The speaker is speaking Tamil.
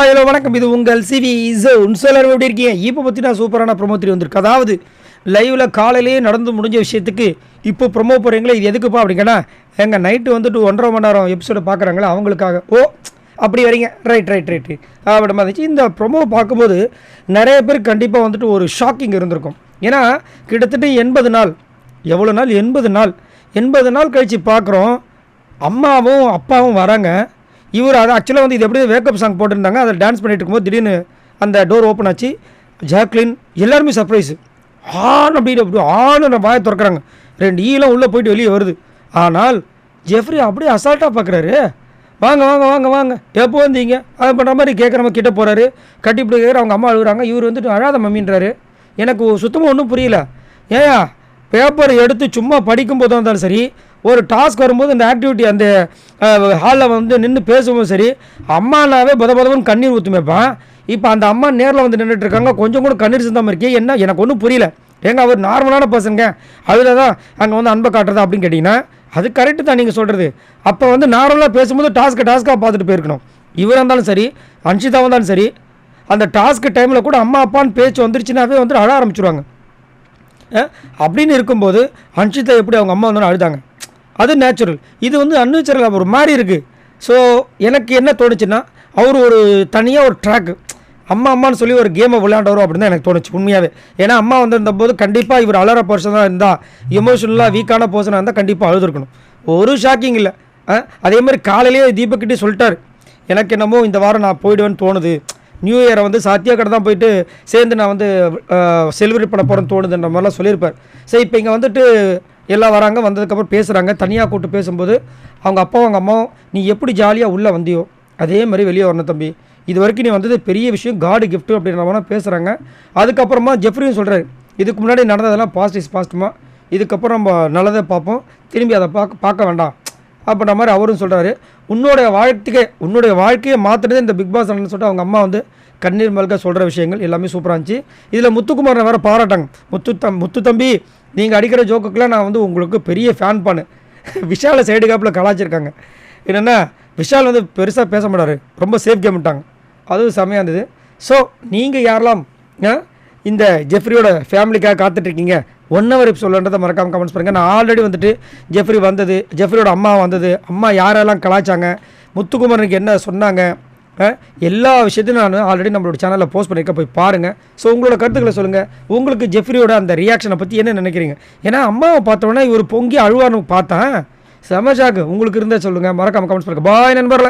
ஹலோ வணக்கம். இது உங்கள் சிவி ஜோன். எல்லாரும் எப்படி இருக்கீங்க? இப்போ பற்றினா சூப்பரான ப்ரொமோ 3 வந்திருக்கு. அதாவது லைவில் காலையிலேயே நடந்து முடிஞ்ச விஷயத்துக்கு இப்போ ப்ரொமோ போகிறீங்களே, இது எதுக்குப்பா அப்படிங்கன்னா, எங்கள் நைட்டு வந்துட்டு 1.5 மணி நேரம் எபிசோடு பார்க்குறாங்களே அவங்களுக்காக. ஓ அப்படி வரீங்க, ரைட் அப்படி மாதிரி இந்த ப்ரொமோ பார்க்கும்போது நிறைய பேர் கண்டிப்பாக வந்துட்டு ஒரு ஷாக்கிங் இருந்திருக்கும். ஏன்னா கிட்டத்தட்ட 80 நாள், எவ்வளோ நாள், 80 நாள் கழித்து பார்க்குறோம். அம்மாவும் அப்பாவும் வராங்க. இவர் அது ஆக்சுவலாக வந்து இது எப்படி வேக்கப் சாங் போட்டிருந்தாங்க, அதில் டான்ஸ் பண்ணிட்டு இருக்கும்போது திடீர்னு அந்த டோர் ஓப்பன் ஆச்சு. ஜாக்லின் எல்லாருமே சர்ப்ரைஸு. ஆன்னு வாயை திறக்கிறாங்க. 2 ஈலாம் உள்ளே போயிட்டு வெளியே வருது. ஆனால் ஜெஃப்ரி அப்படியே அசால்ட்டாக பார்க்குறாரு. வாங்க வாங்க வாங்க வாங்க, எப்போ வந்தீங்க அது பண்ணுற மாதிரி கேட்குற மாதிரி கிட்டே போகிறாரு. கட்டி பிடிக்கிற அவங்க அம்மா அழுகுறாங்க. இவர் வந்துட்டு அழாத மம்மின்றாரு. எனக்கு சுத்தமாக ஒன்றும் புரியல. ஏன் பேப்பர் எடுத்து சும்மா படிக்கும் போதாக இருந்தாலும் சரி, ஒரு டாஸ்க் வரும்போது அந்த ஆக்டிவிட்டி அந்த ஹாலில் வந்து நின்று பேசும்போது சரி, அம்மானாவே பதபதவன் கண்ணீர் ஊற்றுமேப்பான். இப்போ அந்த அம்மா நேரில் வந்து நின்றுட்டுருக்காங்க, கொஞ்சம் கூட கண்ணீர் சிந்தாமல் இருக்கே, என்ன எனக்கு ஒன்றும் புரியல. ஏங்க அவர் நார்மலான பர்சனுங்க, அதில் தான் அங்கே வந்து அன்பை காட்டுறதா அப்படின்னு கேட்டிங்கன்னா அது கரெக்டு தான் நீங்கள் சொல்கிறது. அப்போ வந்து நார்மலாக பேசும்போது டாஸ்க்காக பார்த்துட்டு போயிருக்கணும். இவராக இருந்தாலும் சரி, அன்ஷிதா இருந்தாலும் சரி, அந்த டாஸ்க்கு டைமில் கூட அம்மா அப்பான்னு பேச்சு வந்துருச்சுனாவே வந்து அழ ஆரம்பிச்சுருவாங்க. அப்படின்னு இருக்கும்போது அன்ஷிதா எப்படி அவங்க அம்மா வந்து அழுதாங்க, அது நேச்சுரல். இது வந்து அன்நேச்சுரல், ஒரு மாதிரி இருக்குது. ஸோ எனக்கு என்ன தோணுச்சுன்னா, அவர் ஒரு தனியாக ஒரு ட்ராக்கு அம்மான்னு சொல்லி ஒரு கேமை விளையாண்டவரும் அப்படின்னு தான் எனக்கு தோணுச்சு உண்மையாகவே. ஏன்னா அம்மா வந்திருந்த போது கண்டிப்பாக இவர் அலற பர்சனாக இருந்தால், எமோஷனலாக வீக்கான பர்சனாக இருந்தால் கண்டிப்பாக அழுதுருக்கணும். ஒரு ஷாக்கிங் இல்லை. அதே மாதிரி காலையிலேயே தீபக்கிட்டே சொல்லிட்டார், எனக்கு என்னமோ இந்த வாரம் நான் போயிடுவேன்னு தோணுது. நியூ இயரை வந்து சாத்தியா கடை தான் போயிட்டு சேர்ந்து நான் வந்து செலிப்ரேட் பண்ண போகிறேன்னு தோணுதுன்ற மாதிரிலாம் சொல்லியிருப்பார். சரி, இப்போ இங்கே வந்துட்டு எல்லாம் வராங்க, வந்ததுக்கப்புறம் பேசுகிறாங்க. தனியாக கூப்பிட்டு பேசும்போது அவங்க அப்பாவும் அவங்க அம்மாவும், நீ எப்படி ஜாலியாக உள்ளே வந்தியோ அதே மாதிரி வெளியே வரணும் தம்பி, இது வரைக்கும் நீ வந்தது பெரிய விஷயம், காடு கிஃப்ட்டு அப்படின்ற மாதிரி பேசுகிறாங்க. அதுக்கப்புறமா ஜெஃப்ரியும் சொல்கிறாரு, இதுக்கு முன்னாடி நடந்ததெல்லாம் பாஸ்ட்டுமா, இதுக்கப்புறம் நம்ம நல்லதை பார்ப்போம், திரும்பி அதை பார்க்க வேண்டாம் அப்படின்ற மாதிரி அவரும் சொல்கிறாரு. உன்னுடைய வாழ்க்கையை மாற்றுறதே இந்த பிக் பாஸ் சொல்லிட்டு அவங்க அம்மா வந்து கண்ணீர் மல்க சொல்கிற விஷயங்கள் எல்லாமே சூப்பராக இருந்துச்சு. இதில் முத்துக்குமாரை வேறு பாராட்டாங்க. முத்து தம்பி, நீங்கள் அடிக்கிற ஜோக்குக்கெலாம் நான் வந்து உங்களுக்கு பெரிய ஃபேன் பண்ணு. விஷாலை சைடு கேப்பில் கலாச்சிருக்காங்க. என்னென்னா விஷால் வந்து பெருசாக பேச மாட்டார், ரொம்ப சேஃப் கேம் விட்டாங்க, அதுவும் செம்மையாக இருந்தது. ஸோ நீங்கள் யாரெல்லாம் இந்த ஜெஃப்ரியோட ஃபேமிலிக்காக காத்துட்ருக்கீங்க, 1 ஹவர் எபிசோட்ன்றதை மறக்காமல் கமெண்ட்ஸ் பண்ணுங்கள். நான் ஆல்ரெடி வந்துட்டு ஜெஃப்ரி வந்தது, ஜெஃப்ரியோட அம்மா வந்தது, அம்மா யாரெல்லாம் கலாச்சாங்க, முத்துக்குமரனுக்கு என்ன சொன்னாங்க, எல்லா விஷயத்தையும் நான் ஆல்ரெடி நம்மளோட சேனலில் போஸ்ட் பண்ணியிருக்கேன், போய் பாருங்கள். ஸோ உங்களோட கருத்துக்களை சொல்லுங்கள். உங்களுக்கு ஜெஃப்ரியோட அந்த ரியாக்ஷனை பற்றி என்ன நினைக்கிறீங்க? ஏன்னா அம்மாவை பார்த்தோன்னா இவர் பொங்கி அழுவான்னு பார்த்தேன், செம ஷாக்கு. உங்களுக்கு இருந்தால் சொல்லுங்கள், மறக்காமல் கமெண்ட்ஸ் பண்ணுங்கள். பாய் நண்பர்களே.